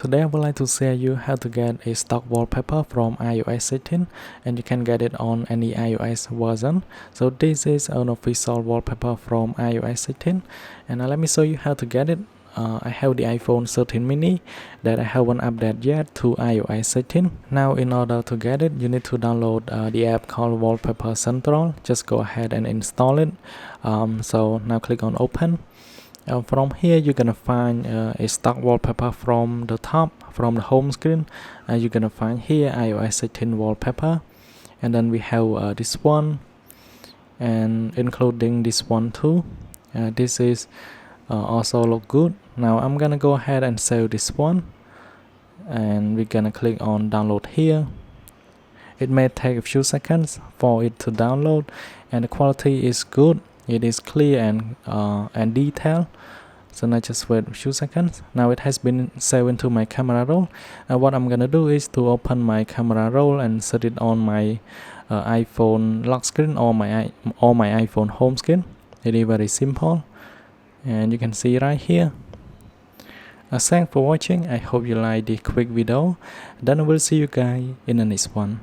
Today I would like to share you how to get a stock wallpaper from iOS setting, and you can get it on any iOS version. So this is an official wallpaper from iOS setting, and let me show you how to get it. I have the iPhone 13 mini that I haven't updated yet to iOS setting. Now in order to get it, you need to download the app called Wallpaper Central. Just go ahead and install it. So now click on open. From here you're gonna find a stock wallpaper from the top, from the home screen. You're gonna find here iOS 18 wallpaper, and then we have this one, and including this one too. This is also look good. Now I'm gonna go ahead and save this one, and we're gonna click on download here. It may take a few seconds for it to download, and the quality is good. It is clear and detailed. So now just wait a few seconds. Now it has been saved into my camera roll. What I'm gonna do is to open my camera roll and set it on my iPhone lock screen or my iPhone home screen. It is very simple, and you can see right here. Thanks for watching. I hope you like this quick video. Then I will see you guys in the next one.